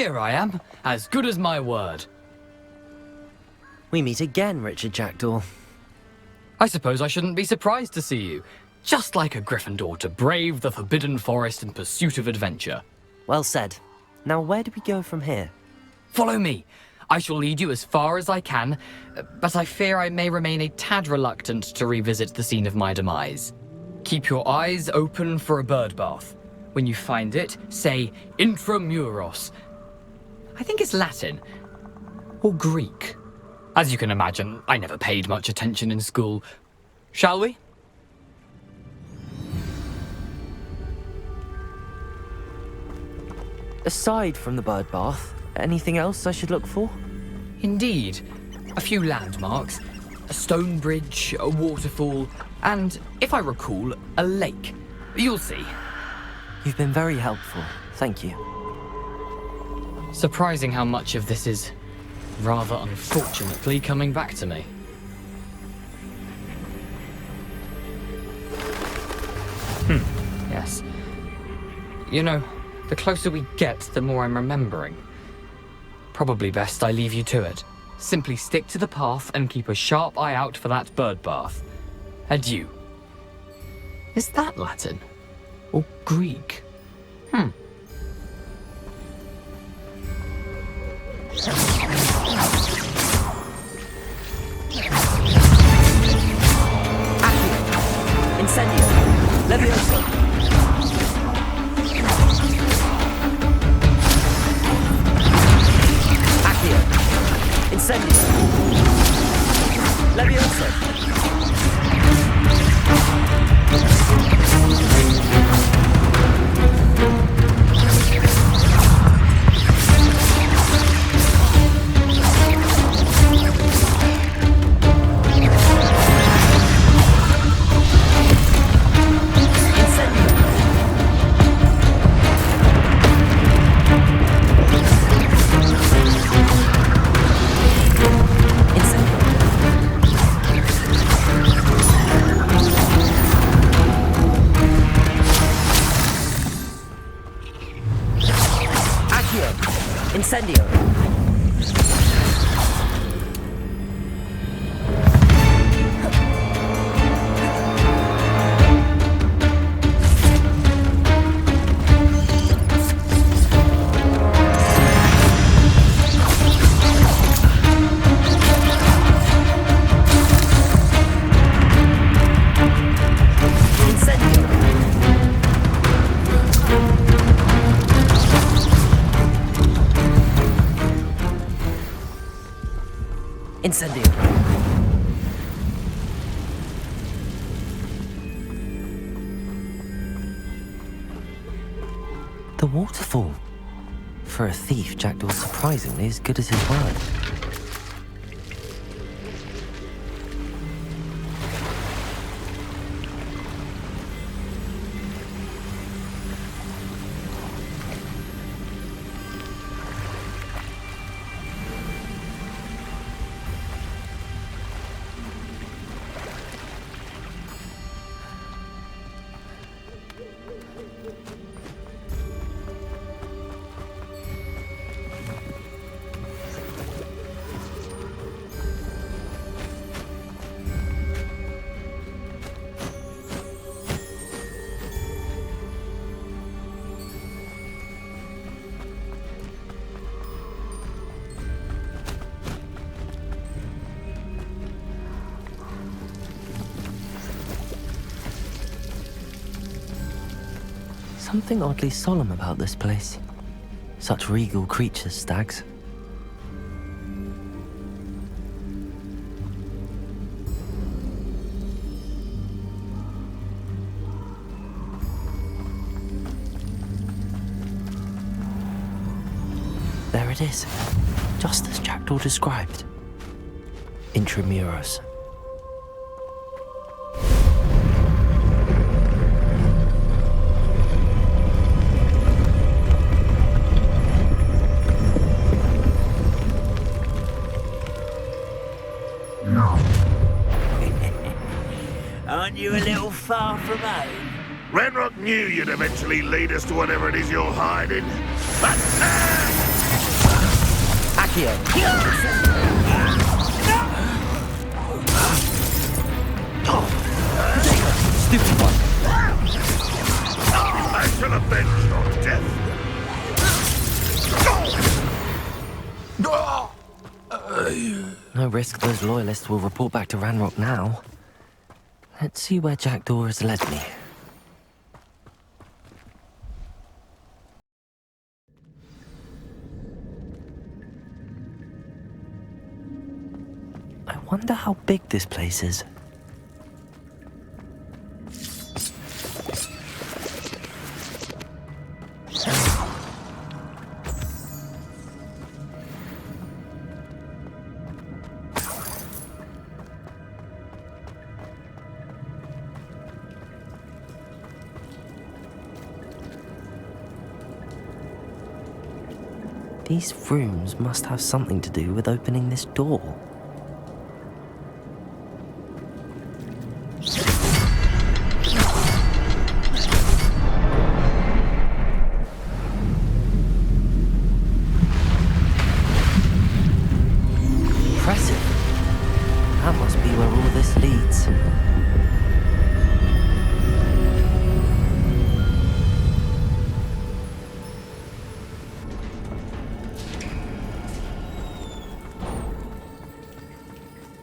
Here I am, as good as my word. We meet again, Richard Jackdaw. I suppose I shouldn't be surprised to see you. Just like a Gryffindor to brave the Forbidden Forest in pursuit of adventure. Well said. Now where do we go from here? Follow me. I shall lead you as far as I can, but I fear I may remain a tad reluctant to revisit the scene of my demise. Keep your eyes open for a bird bath. When you find it, say intramuros. I think it's Latin. Or Greek. As you can imagine, I never paid much attention in school. Shall we? Aside from the bird bath, anything else I should look for? Indeed. A few landmarks, a stone bridge, a waterfall, and, if I recall, a lake. You'll see. You've been very helpful. Thank you. Surprising how much of this is, rather unfortunately, coming back to me. Yes. You know, the closer we get, the more I'm remembering. Probably best I leave you to it. Simply stick to the path and keep a sharp eye out for that bird bath. Adieu. Is that Latin? Or Greek? Incendio! Levioso! Incendio! Levioso! Incendio! Incendio! The waterfall. For a thief, Jackdaw's surprisingly as good as his word. Something oddly solemn about this place. Such regal creatures, stags. There it is, just as Jackdaw described. Intramuros. Aren't you a little far from home? Renrock knew you'd eventually lead us to whatever it is you're hiding. Accio! Stupid one! I shall avenge your death. No risk those loyalists will report back to Ranrock now. Let's see where Jackdaw has led me. I wonder how big this place is. These rooms must have something to do with opening this door. Impressive. That must be where all this leads.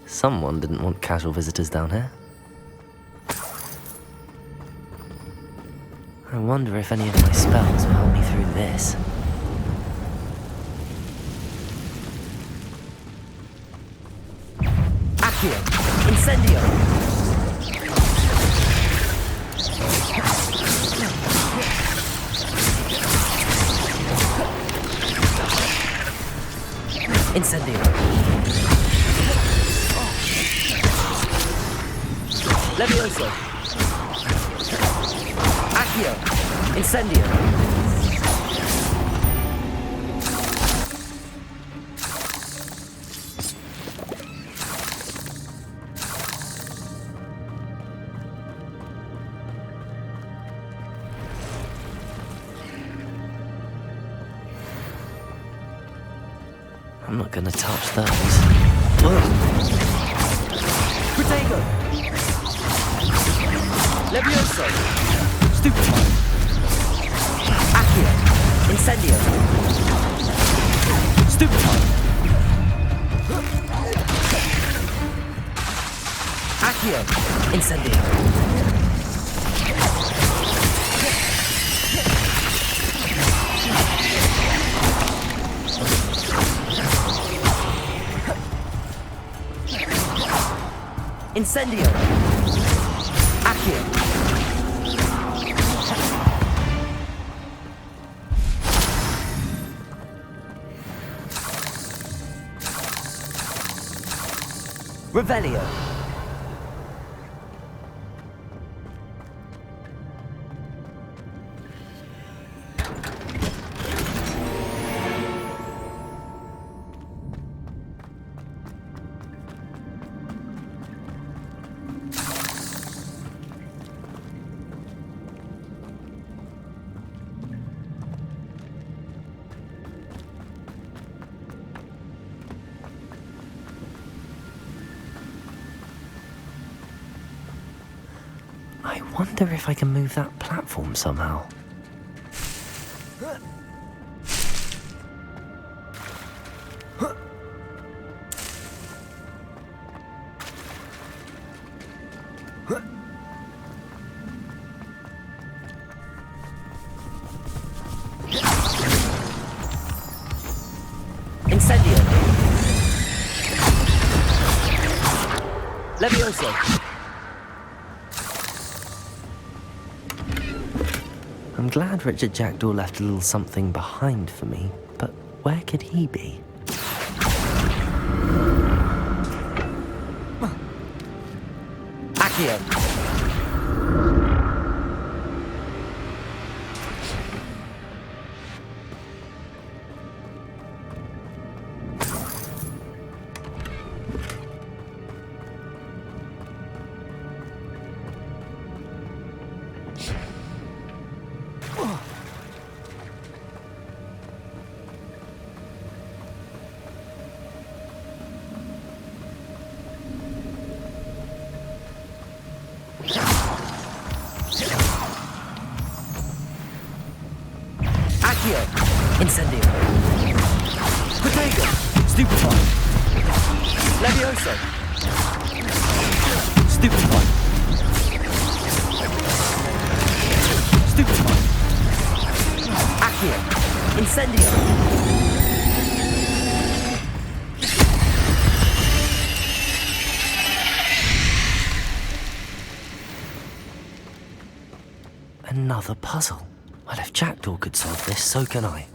Someone didn't want casual visitors down here. I wonder if any of my spells will help me through this. Accio! Incendio! Incendio! Levioso! Accio! Incendio! I'm not gonna touch those. Protego! Levioso! Stupid one! Accio! Incendio! Stupid one! Accio! Incendio! Incendio! Accio! Revelio! I wonder if I can move that platform somehow. Incendio! Levioso! I'm glad Richard Jackdaw left a little something behind for me, but where could he be? Accio! Accio. Incendio. Protego. Stupefy. Levioso. Stupefy. Stupefy. Accio. Incendio. Another puzzle. Well, if Jackdaw could solve this, so can I.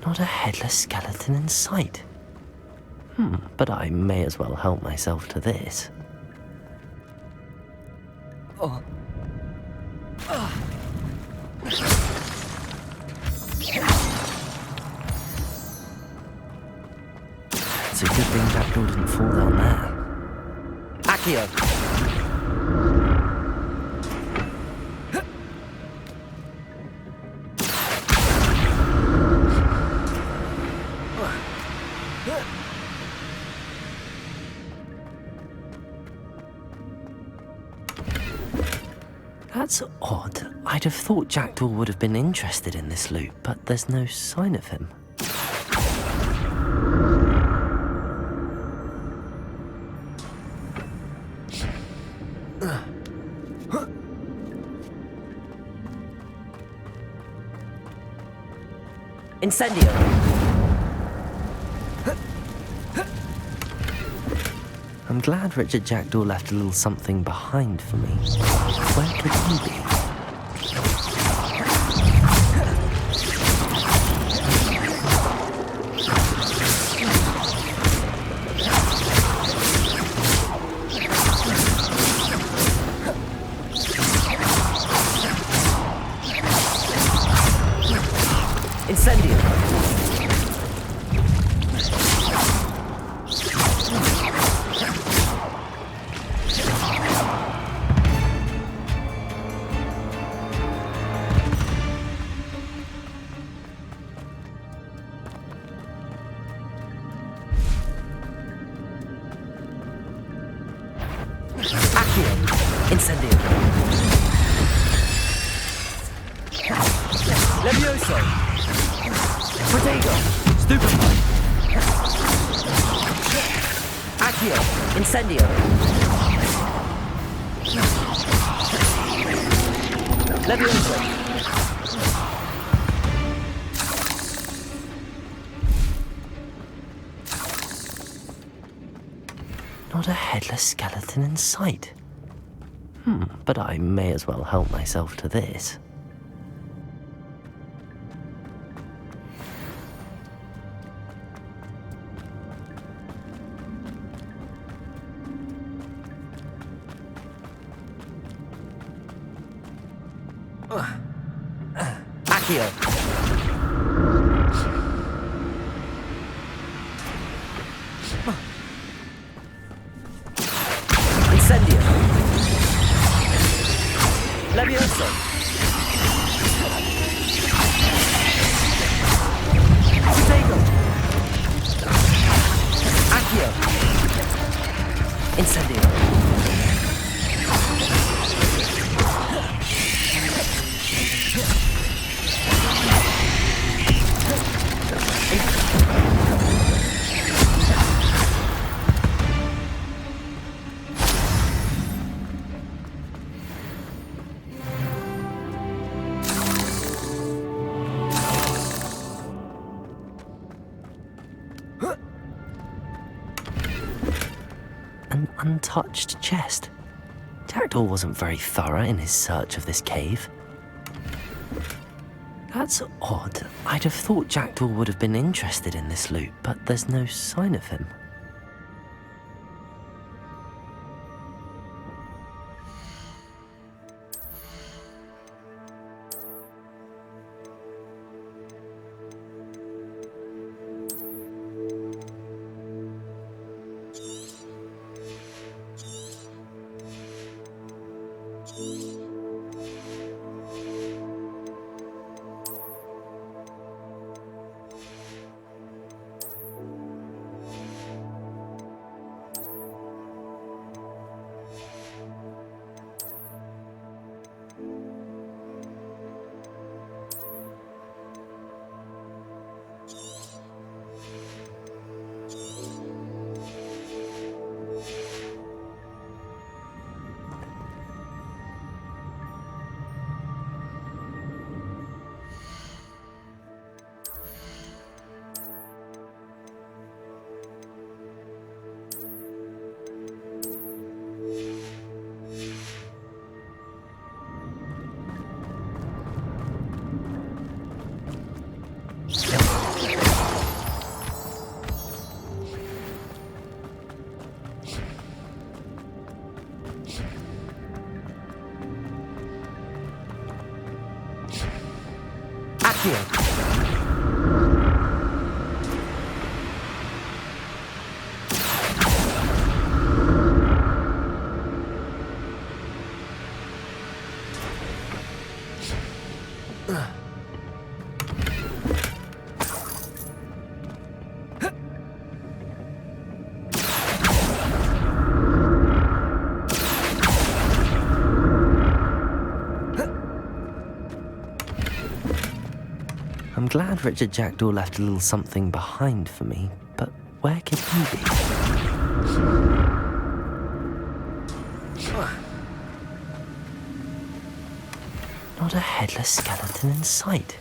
Not a headless skeleton in sight. But I may as well help myself to this. It's a good thing Jackdaw didn't fall down there. Accio! That's odd. I'd have thought Jackdaw would have been interested in this loot, but there's no sign of him. Incendio! I'm glad Richard Jackdaw left a little something behind for me. Where could he be? Incendio! Accio! Incendio! Levioso! Protego! Stupefy! Accio! Incendio! Levioso! Not a headless skeleton in sight. But I may as well help myself to this. Accio! Incendio! Levioso! Protego! Accio! Incendio! untouched chest. Jackdaw wasn't very thorough in his search of this cave. That's odd. I'd have thought Jackdaw would have been interested in this loot, but there's no sign of him. I'm glad Richard Jackdaw left a little something behind for me, but where could he be? Not a headless skeleton in sight.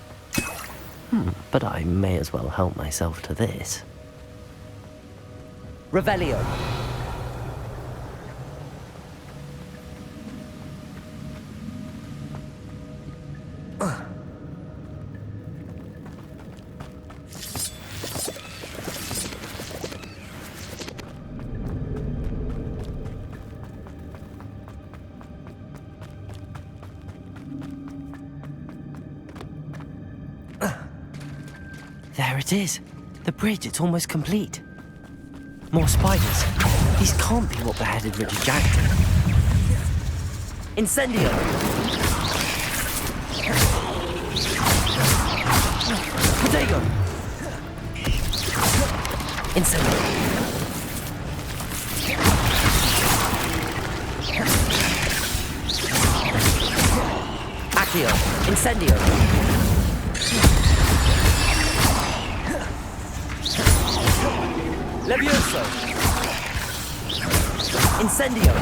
But I may as well help myself to this. Revelio. There it is. The bridge, it's almost complete. More spiders. These can't be what beheaded Richard Jackdaw. Incendio. Potato! Incendio. Accio. Incendio. Levioso. Incendio.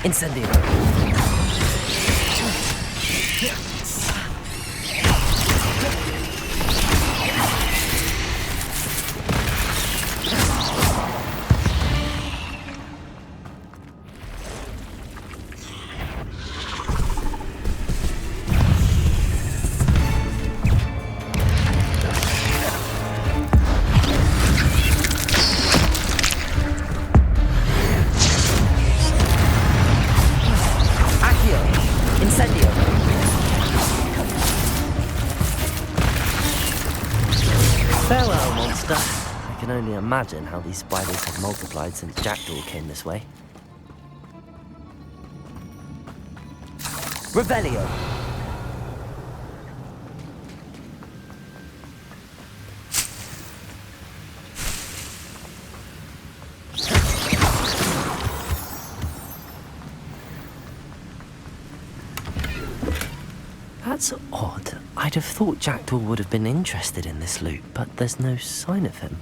Incendio. Farewell, monster. I can only imagine how these spiders have multiplied since Jackdaw came this way. Revelio. That's odd. I'd have thought Jackdaw would have been interested in this loot, but there's no sign of him.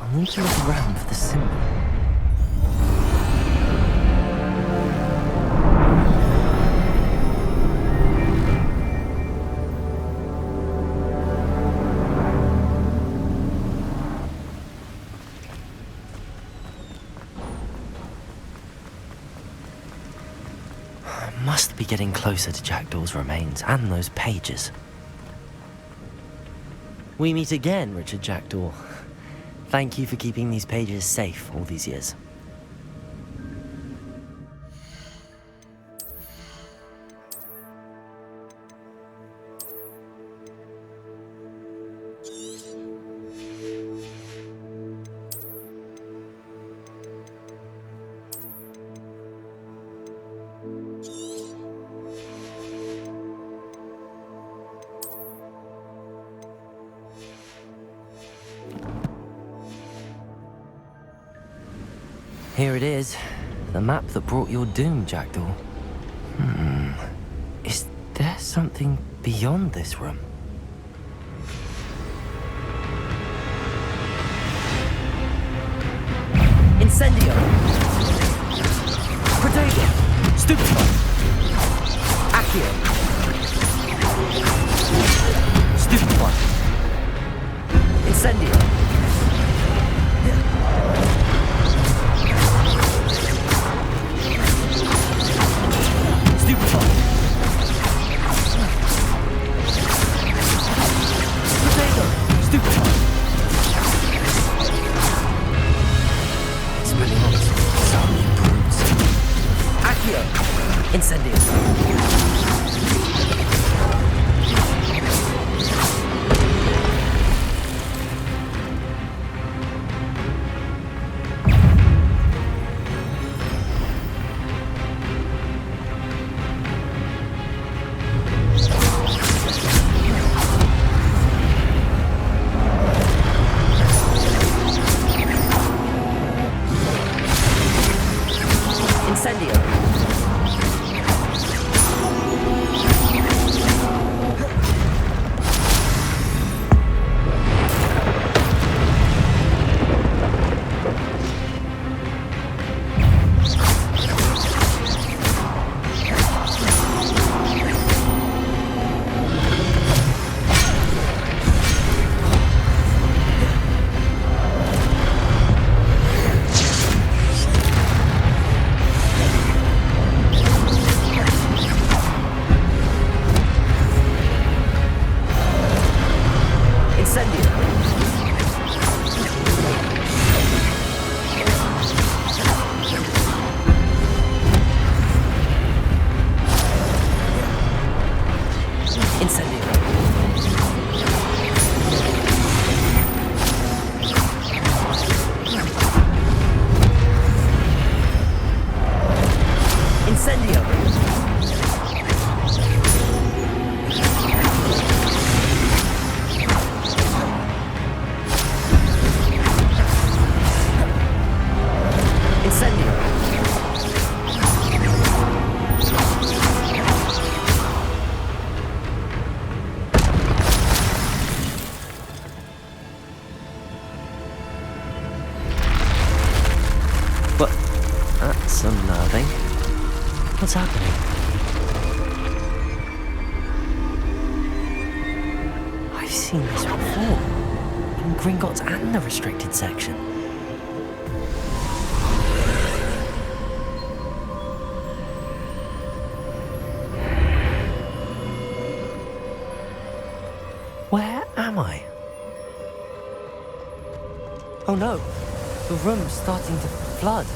I'll need to look around for the symbol. must be getting closer to Jackdaw's remains and those pages. We meet again, Richard Jackdaw. Thank you for keeping these pages safe all these years. Here it is, the map that brought your doom, Jackdaw. Is there something beyond this room? Incendio! Protego! Stupefy! Accio! Stupefy! Incendio! Stupefy! Protego! Stupefy! Accio! Incendio! Incendio! Incendio! Incendio! But that's unnerving. What's happening? I've seen this before. In Gringotts and the restricted section. Where am I? Oh no! The room's starting to flood.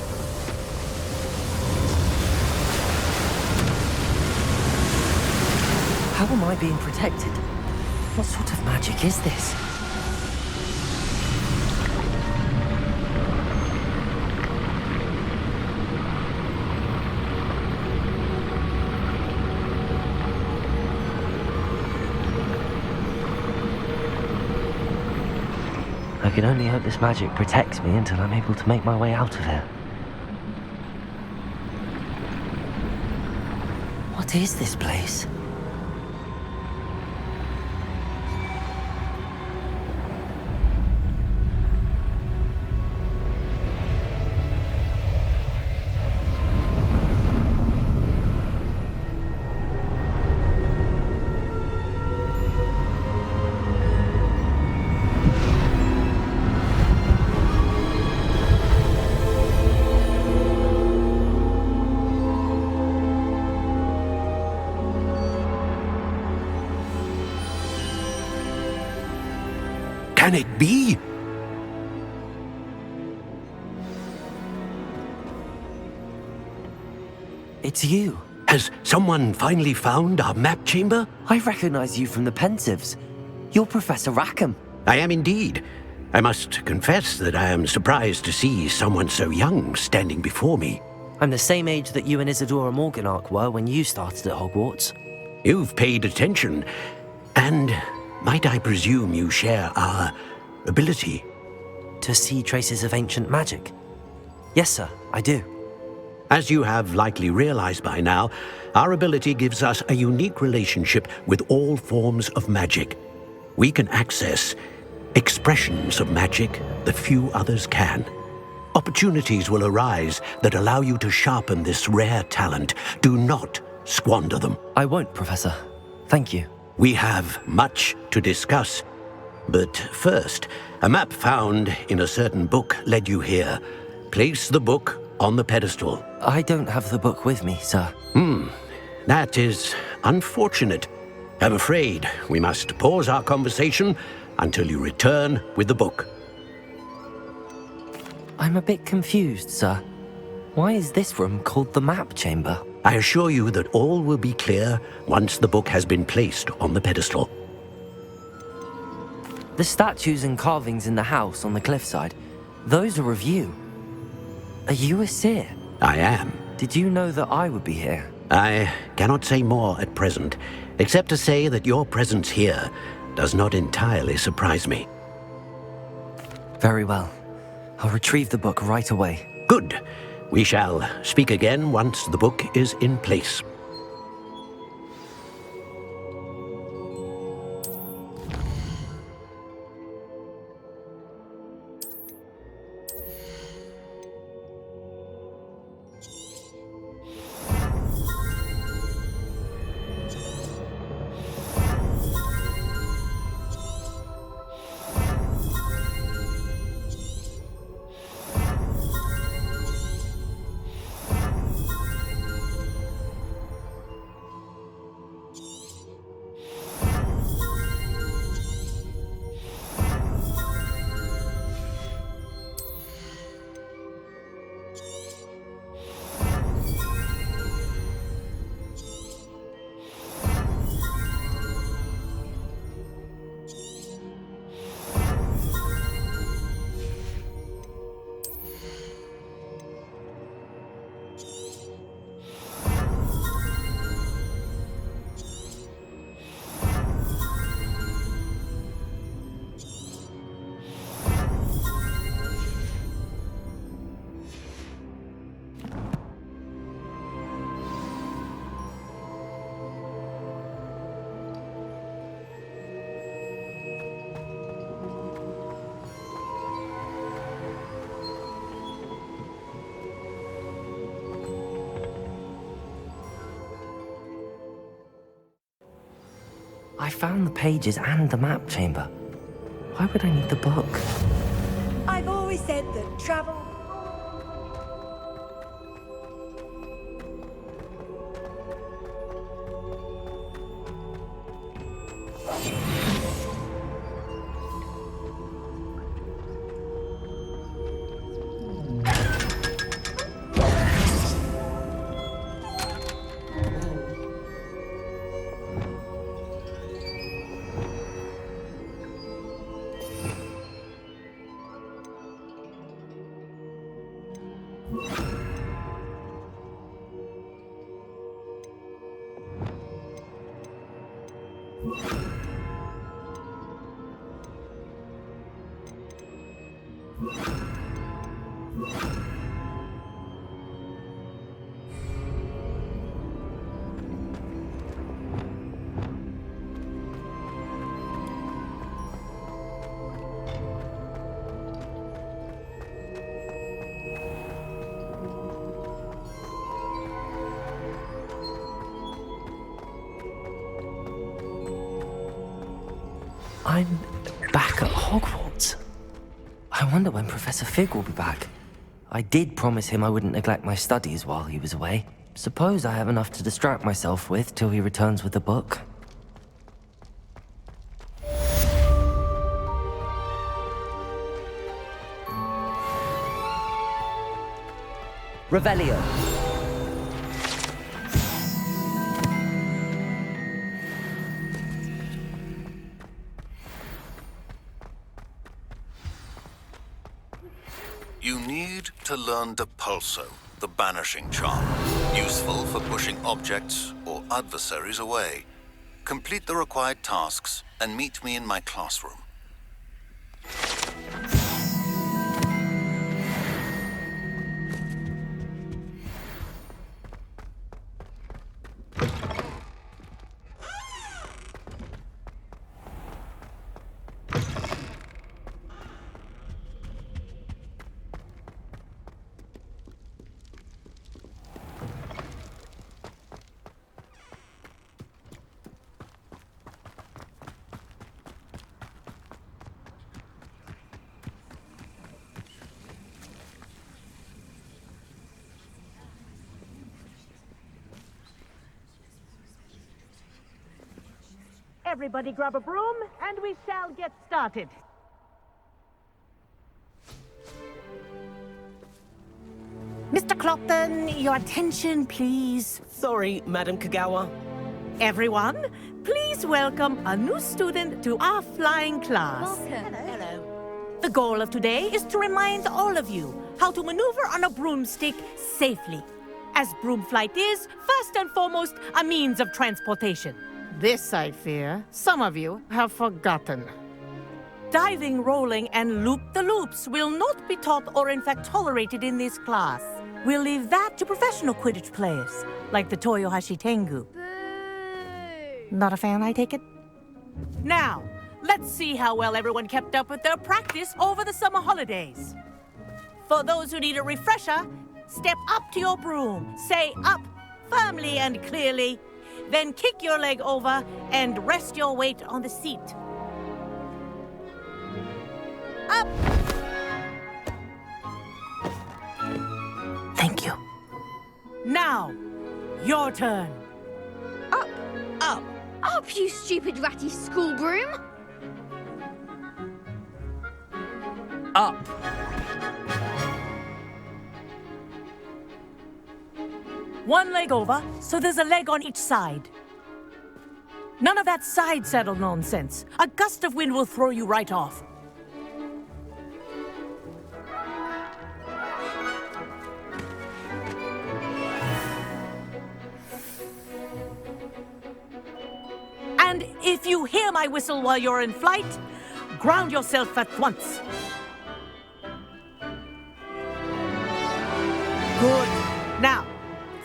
How am I being protected? What sort of magic is this? I can only hope this magic protects me until I'm able to make my way out of here. What is this place? can it be? It's you. Has someone finally found our map chamber? I recognize you from the Pensives. You're Professor Rackham. I am indeed. I must confess that I am surprised to see someone so young standing before me. I'm the same age that you and Isadora Morganach were when you started at Hogwarts. You've paid attention, and might I presume you share our ability? To see traces of ancient magic? Yes, sir, I do. As you have likely realized by now, our ability gives us a unique relationship with all forms of magic. We can access expressions of magic that few others can. Opportunities will arise that allow you to sharpen this rare talent. Do not squander them. I won't, Professor. Thank you. We have much to discuss. But first, a map found in a certain book led you here. Place the book on the pedestal. I don't have the book with me, sir. That is unfortunate. I'm afraid we must pause our conversation until you return with the book. I'm a bit confused, sir. Why is this room called the map chamber? I assure you that all will be clear once the book has been placed on the pedestal. The statues and carvings in the house on the cliffside, those are of you. Are you a seer? I am. Did you know that I would be here? I cannot say more at present, except to say that your presence here does not entirely surprise me. Very well. I'll retrieve the book right away. Good. We shall speak again once the book is in place. I found the pages and the map chamber. Why would I need the book? I've always said that travel... I'm back at Hogwarts. I wonder when Professor Fig will be back. I did promise him I wouldn't neglect my studies while he was away. Suppose I have enough to distract myself with till he returns with the book. Revelio. You need to learn Depulso, the banishing charm, useful for pushing objects or adversaries away. Complete the required tasks and meet me in my classroom. Everybody grab a broom, and we shall get started. Mr. Clopton, your attention, please. Sorry, Madam Kagawa. Everyone, please welcome a new student to our flying class. Hello. The goal of today is to remind all of you how to maneuver on a broomstick safely, as broom flight is, first and foremost, a means of transportation. This, I fear, some of you have forgotten. Diving, rolling, and loop-the-loops will not be taught or in fact tolerated in this class. We'll leave that to professional Quidditch players, like the Toyohashi Tengu. Not a fan, I take it? Now, let's see how well everyone kept up with their practice over the summer holidays. For those who need a refresher, step up to your broom, say up firmly and clearly, then kick your leg over and rest your weight on the seat. Up! Thank you. Now, your turn. Up! Up. Up, you stupid ratty school broom! Up. One leg over, so there's a leg on each side. None of that side saddle nonsense. A gust of wind will throw you right off. And if you hear my whistle while you're in flight, ground yourself at once. Good. Now,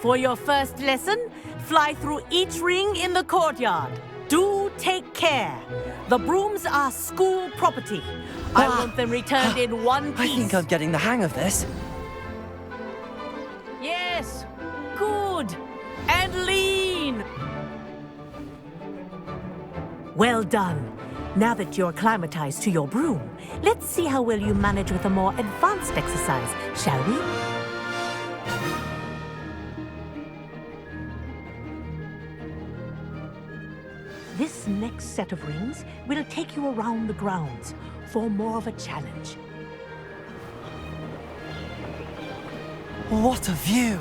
for your first lesson, fly through each ring in the courtyard. Do take care. The brooms are school property. I want them returned in one piece. I think I'm getting the hang of this. Yes. Good. And lean. Well done. Now that you're acclimatized to your broom, let's see how well you manage with a more advanced exercise, shall we? This next set of rings will take you around the grounds for more of a challenge. What a view!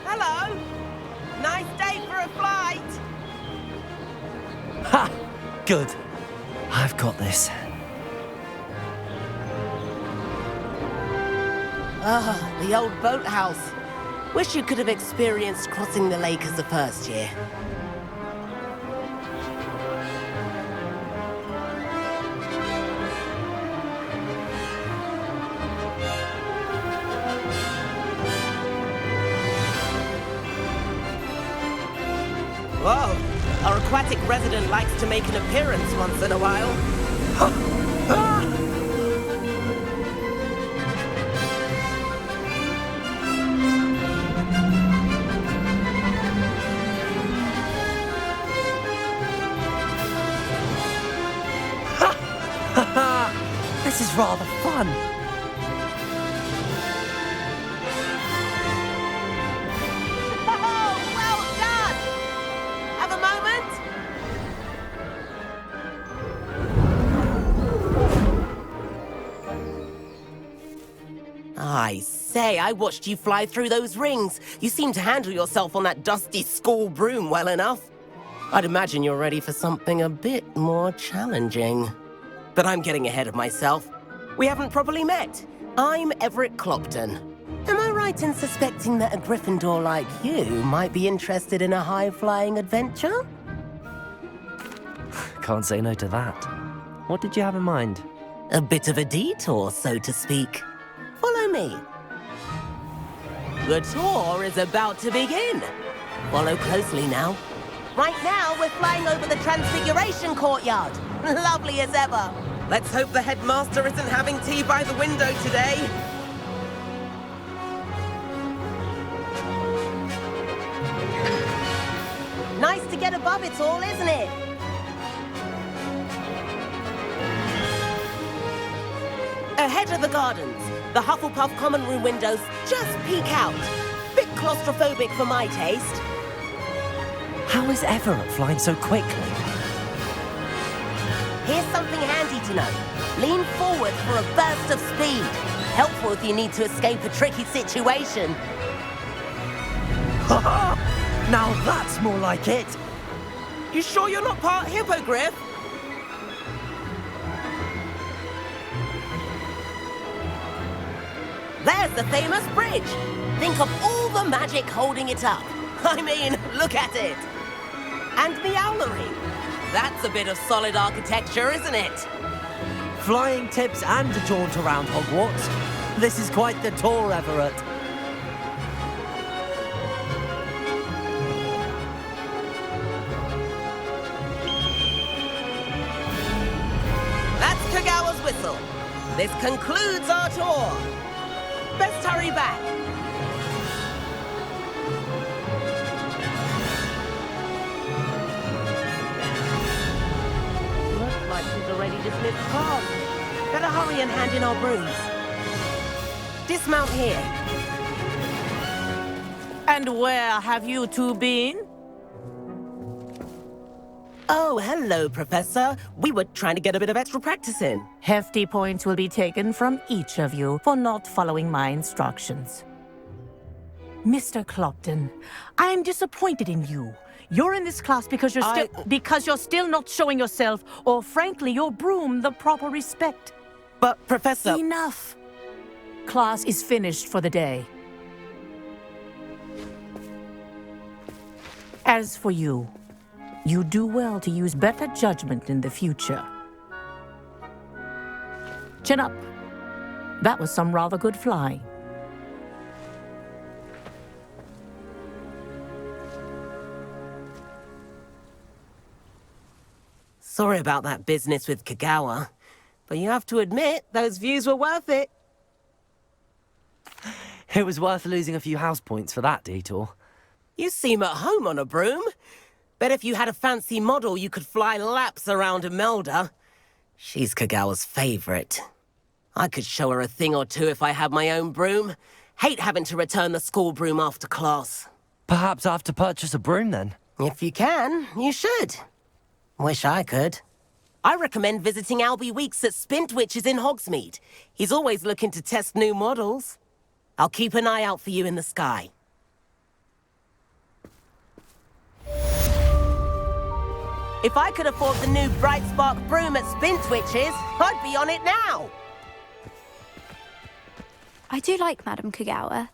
Hello. Nice day for a flight. Ha! Good. I've got this. Ah, the old boathouse. Wish you could have experienced crossing the lake as a first year. Whoa, our aquatic resident likes to make an appearance once in a while. This is rather fun. Oh, well done! Have a moment? I say, I watched you fly through those rings. You seem to handle yourself on that dusty school broom well enough. I'd imagine you're ready for something a bit more challenging. But I'm getting ahead of myself. We haven't properly met. I'm Everett Clopton. Am I right in suspecting that a Gryffindor like you might be interested in a high-flying adventure? Can't say no to that. What did you have in mind? A bit of a detour, so to speak. Follow me. The tour is about to begin. Follow closely now. Right now, we're flying over the Transfiguration Courtyard. Lovely as ever. Let's hope the headmaster isn't having tea by the window today. Nice to get above it all, isn't it? Ahead of the gardens, the Hufflepuff common room windows just peek out. Bit claustrophobic for my taste. How is Everett flying so quickly? Here's something handy to know. Lean forward for a burst of speed. Helpful if you need to escape a tricky situation. Now that's more like it! You sure you're not part hippogriff? There's the famous bridge. Think of all the magic holding it up. I mean, look at it. And the owlery. That's a bit of solid architecture, isn't it? Flying tips and a jaunt around Hogwarts. This is quite the tour, Everett. That's Kagawa's whistle. This concludes our tour. Best hurry back. Looks like she's already dismissed class. Better hurry and hand in our brooms. Dismount here. And where have you two been? Oh, hello, Professor. We were trying to get a bit of extra practice in. Hefty points will be taken from each of you for not following my instructions. Mr. Clopton, I'm disappointed in you. You're in this class because you're still not showing yourself, or frankly, your broom, the proper respect. But, Professor... Enough. Class is finished for the day. As for you, you do well to use better judgment in the future. Chin up. That was some rather good flying. Sorry about that business with Kagawa, but you have to admit, those views were worth it. It was worth losing a few house points for that detour. You seem at home on a broom. Bet if you had a fancy model, you could fly laps around Imelda. She's Kagawa's favorite. I could show her a thing or two if I had my own broom. Hate having to return the school broom after class. Perhaps I have to purchase a broom then? If you can, you should. Wish I could. I recommend visiting Albie Weeks at Spintwitches in Hogsmeade. He's always looking to test new models. I'll keep an eye out for you in the sky. If I could afford the new Bright Spark broom at Spintwitches, I'd be on it now! I do like Madame Kagawa.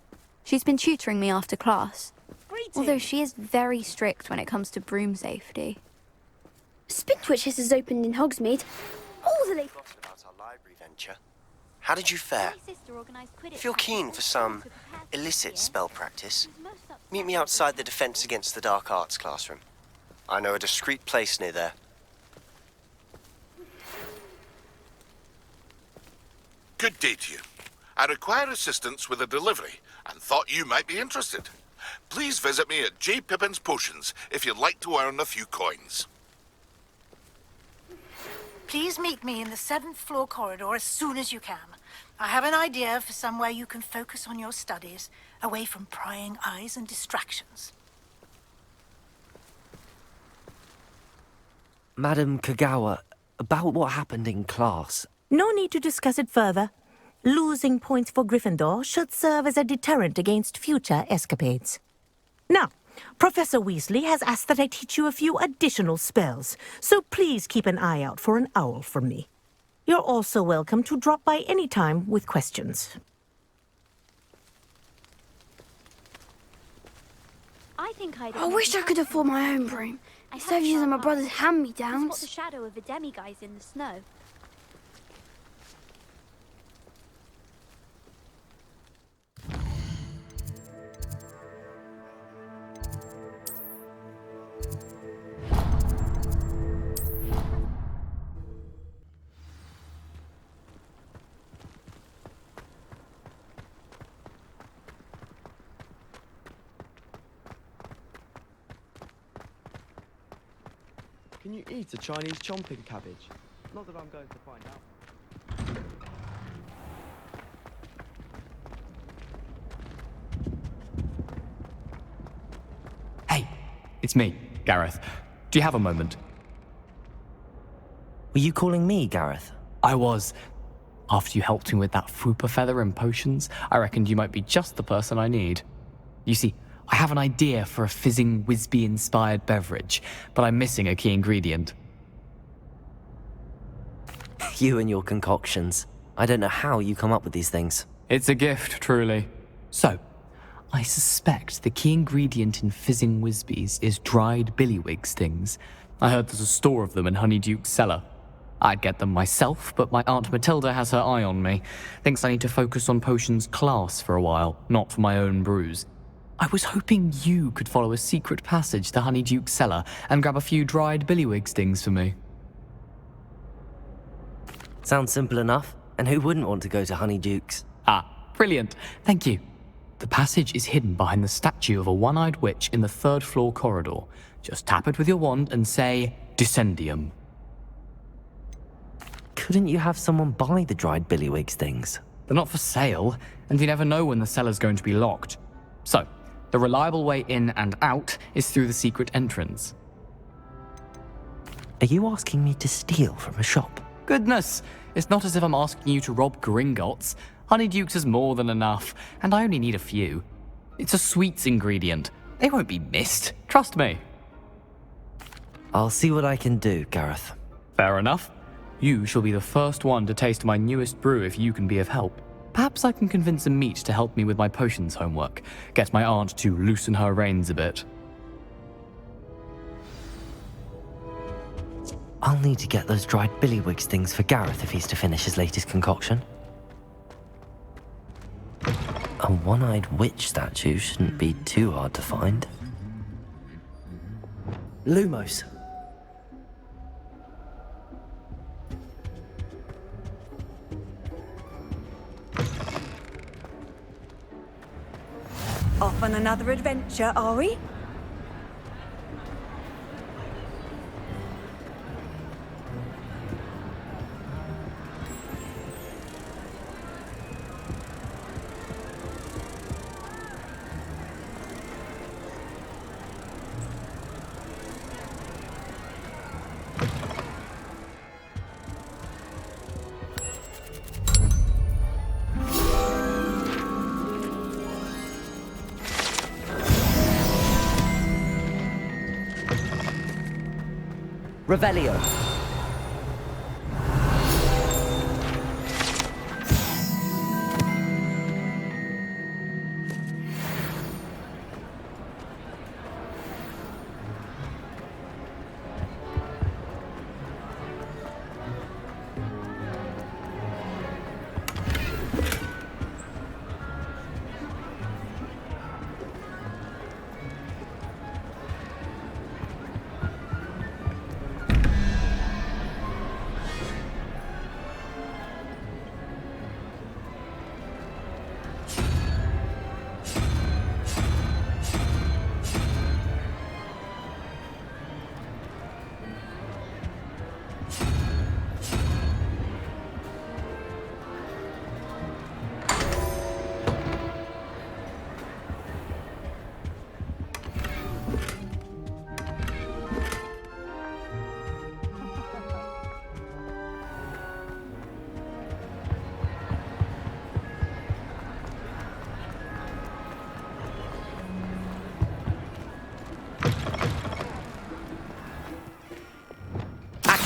She's been tutoring me after class. Although she is very strict when it comes to broom safety. Spintwitches has opened in Hogsmeade. All the latest about our library venture. How did you fare? If you're keen for some illicit spell practice, meet me outside the Defense Against the Dark Arts classroom. I know a discreet place near there. Good day to you. I require assistance with a delivery and thought you might be interested. Please visit me at J. Pippin's Potions if you'd like to earn a few coins. Please meet me in the 7th floor corridor as soon as you can. I have an idea for somewhere you can focus on your studies, away from prying eyes and distractions. Madam Kagawa, about what happened in class. No need to discuss it further. Losing points for Gryffindor should serve as a deterrent against future escapades. Now, Professor Weasley has asked that I teach you a few additional spells, so please keep an eye out for an owl from me. You're also welcome to drop by any time with questions. I wish I could afford my own broom, instead of using my brother's hand-me-downs. The shadow of a demiguise in the snow. Can you eat a Chinese chomping cabbage? Not that I'm going to find out. Hey, it's me, Gareth. Do you have a moment? Were you calling me, Gareth? I was. After you helped me with that Fupa feather and potions, I reckoned you might be just the person I need. You see, I have an idea for a fizzing Whizbee-inspired beverage, but I'm missing a key ingredient. You and your concoctions. I don't know how you come up with these things. It's a gift, truly. So, I suspect the key ingredient in fizzing Whizbees is dried billywig stings. I heard there's a store of them in Honeyduke's cellar. I'd get them myself, but my Aunt Matilda has her eye on me. Thinks I need to focus on potions class for a while, not for my own brews. I was hoping you could follow a secret passage to Honeyduke's cellar and grab a few dried billywig stings for me. Sounds simple enough. And who wouldn't want to go to Honeyduke's? Ah, brilliant. Thank you. The passage is hidden behind the statue of a one-eyed witch in the third-floor corridor. Just tap it with your wand and say, Descendium. Couldn't you have someone buy the dried billywig stings? They're not for sale, and you never know when the cellar's going to be locked. So, the reliable way in and out is through the secret entrance. Are you asking me to steal from a shop? Goodness, it's not as if I'm asking you to rob Gringotts. Honeyduke's is more than enough, and I only need a few. It's a sweets ingredient. They won't be missed, trust me. I'll see what I can do, Gareth. Fair enough. You shall be the first one to taste my newest brew if you can be of help. Perhaps I can convince a meat to help me with my potions homework. Get my aunt to loosen her reins a bit. I'll need to get those dried billywig stings for Gareth if he's to finish his latest concoction. A one-eyed witch statue shouldn't be too hard to find. Lumos. Off on another adventure, are we? Revelio.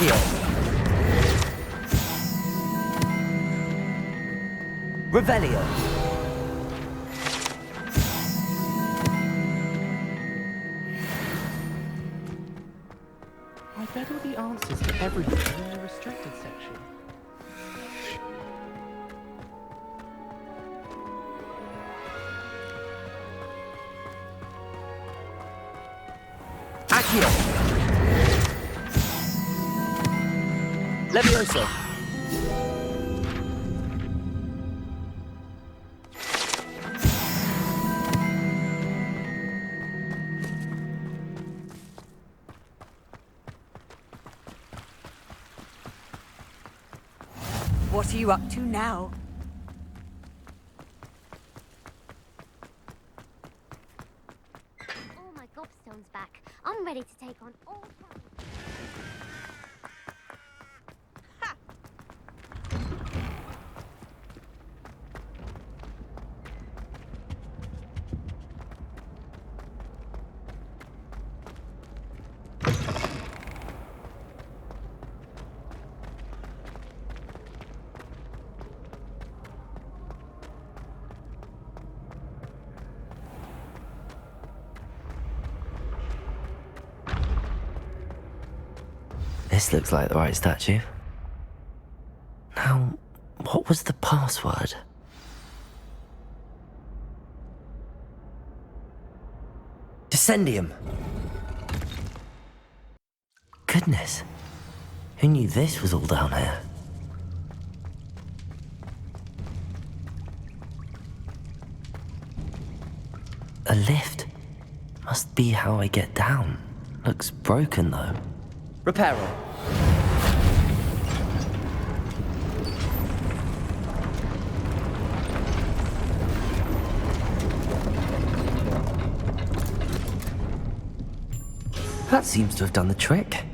Accio. Revelio. I bet all the answers to everything are in the restricted section. Accio. Levioso. What are you up to now? All my gobstones back. I'm ready to take on all. This looks like the right statue. Now, what was the password? Descendium. Goodness. Who knew this was all down here? A lift. Must be how I get down. Looks broken though. Reparo. That seems to have done the trick.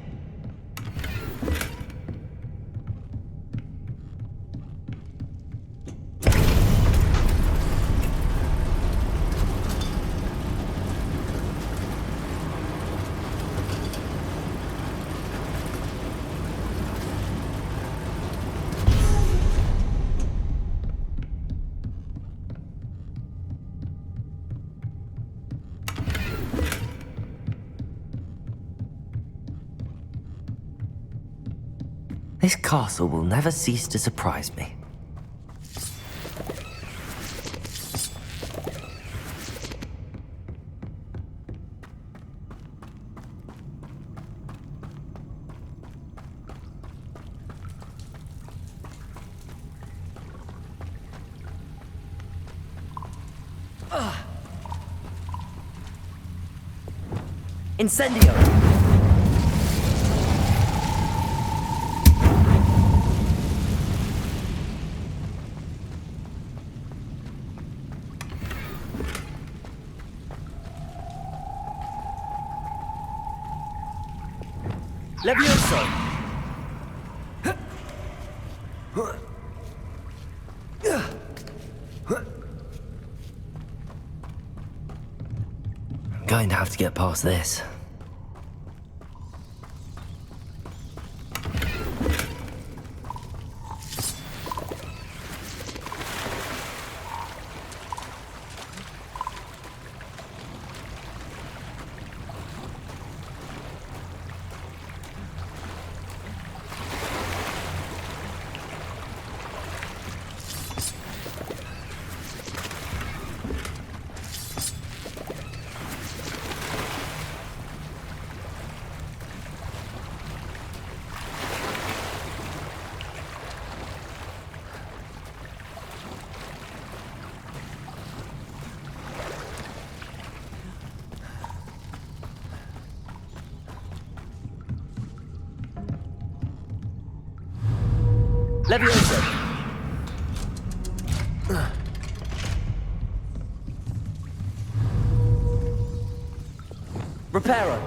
This castle will never cease to surprise me. Incendio! Levioso! I'm going to have to get past this. Levioso! Reparo!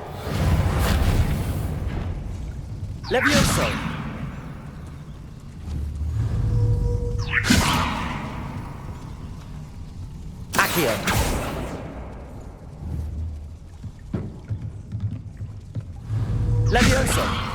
Levioso! Accio! Levioso!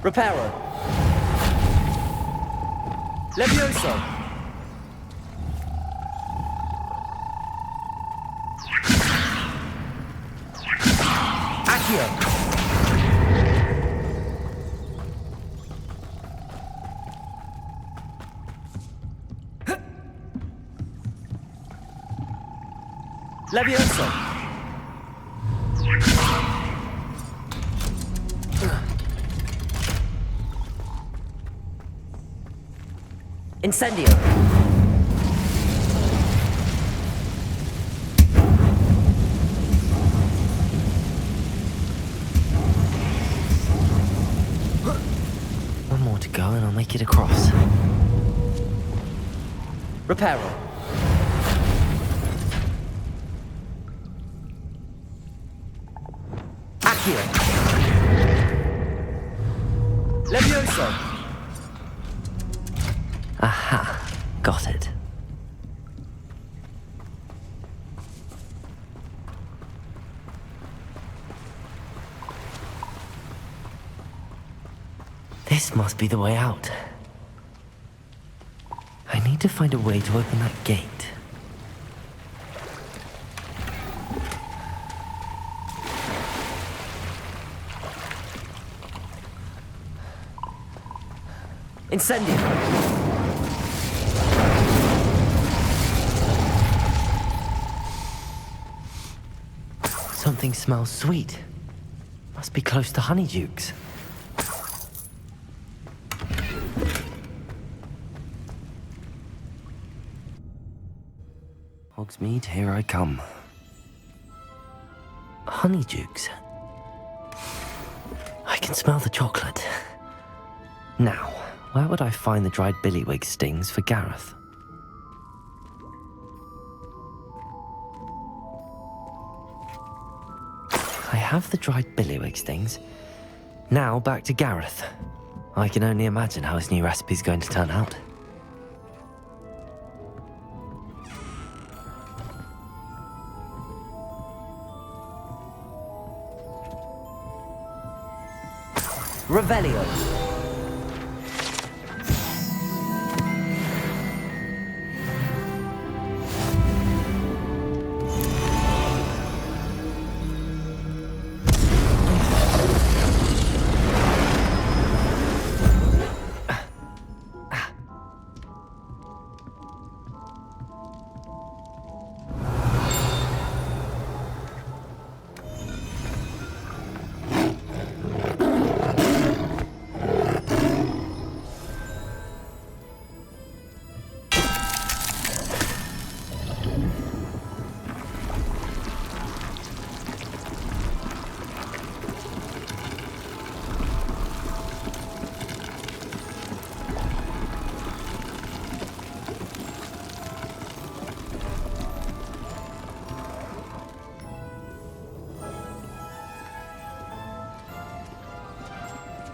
Reparo. Levioso. Accio. Levioso. Incendio. One more to go and I'll make it across. Reparo. Accio. Levioso. Aha, got it. This must be the way out. I need to find a way to open that gate. Incendio. Something smells sweet. Must be close to Honeydukes. Hogsmeade, here I come. Honeydukes. I can smell the chocolate. Now, where would I find the dried billywig stings for Gareth? I have the dried billywig stings. Now back to Gareth. I can only imagine how his new recipe's going to turn out. Revelio.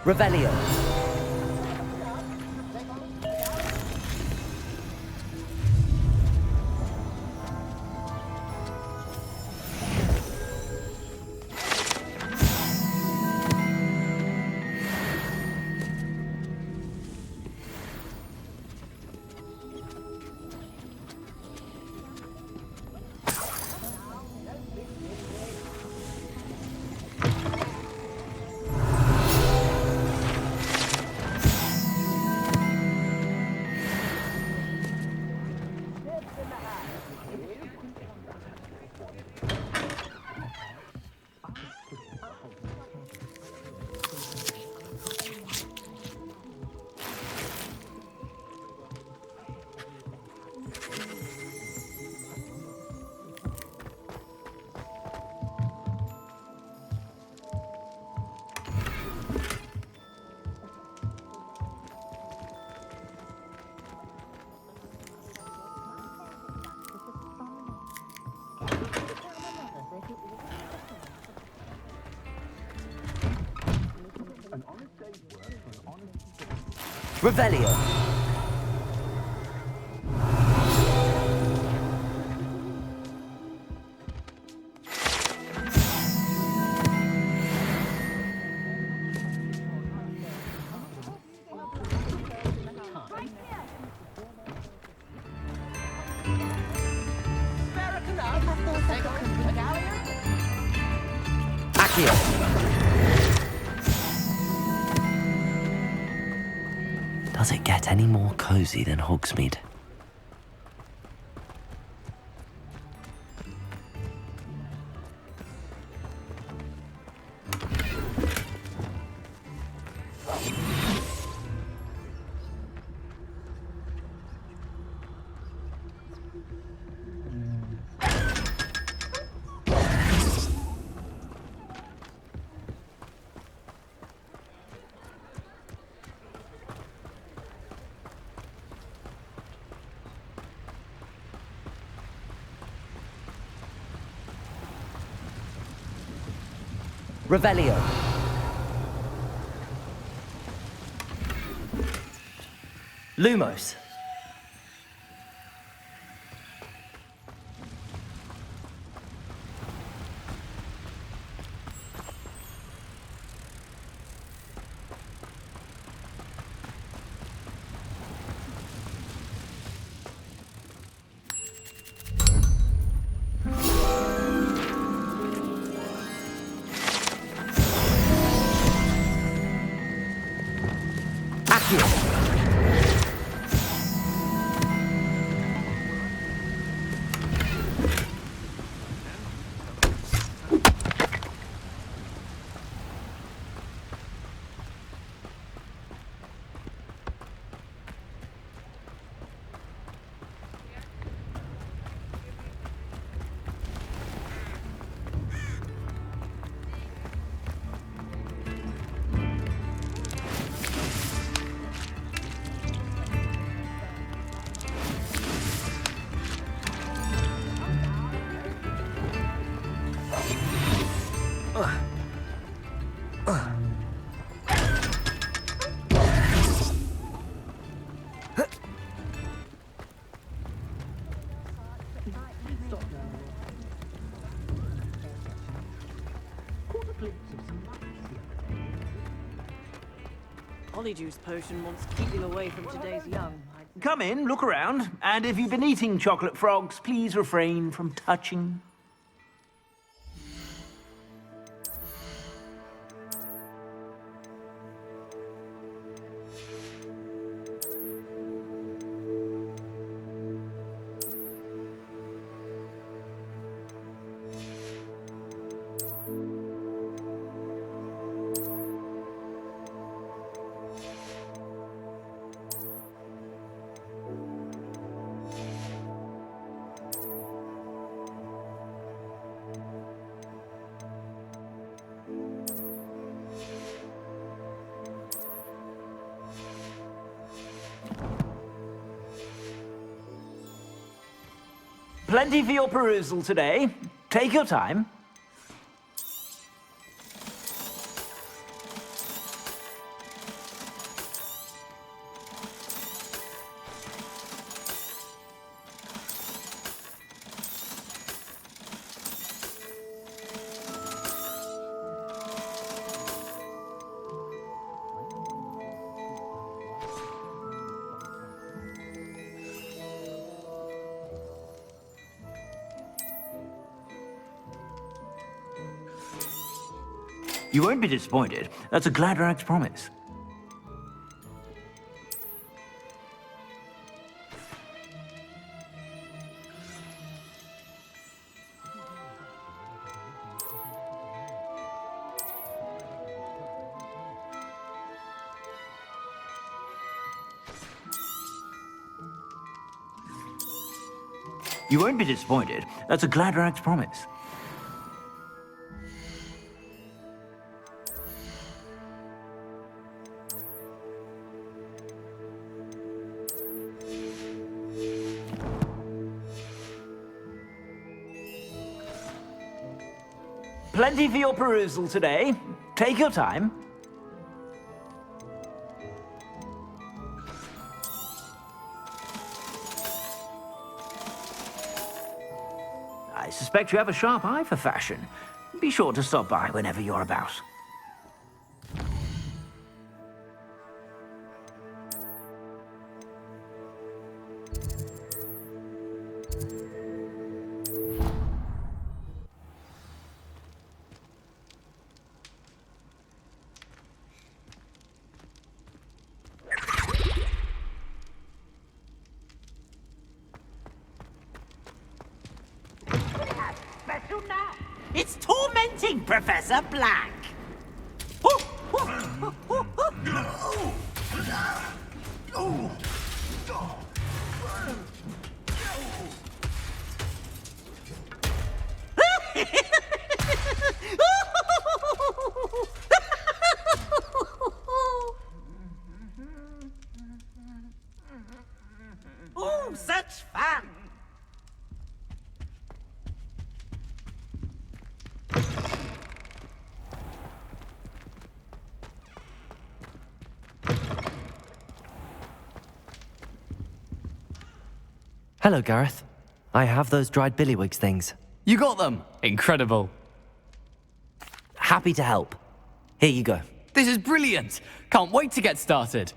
Revelio. Revelio. Accio. Does it get any more cozy than Hogsmeade? Revelio. Lumos. Polyjuice potion wants to keep you away from today's young. Come in, look around, and if you've been eating chocolate frogs, please refrain from touching. Plenty for your perusal today. Take your time. You won't be disappointed. That's a Gladrax promise. You won't be disappointed. That's a Gladrax promise. Plenty for your perusal today. Take your time. I suspect you have a sharp eye for fashion. Be sure to stop by whenever you're about. waiting, Professor Black. Oh, such fun! Hello, Gareth. I have those dried billywigs things. You got them! Incredible. Happy to help. Here you go. This is brilliant! Can't wait to get started.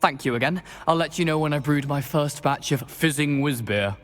Thank you again. I'll let you know when I brewed my first batch of fizzing whiz beer.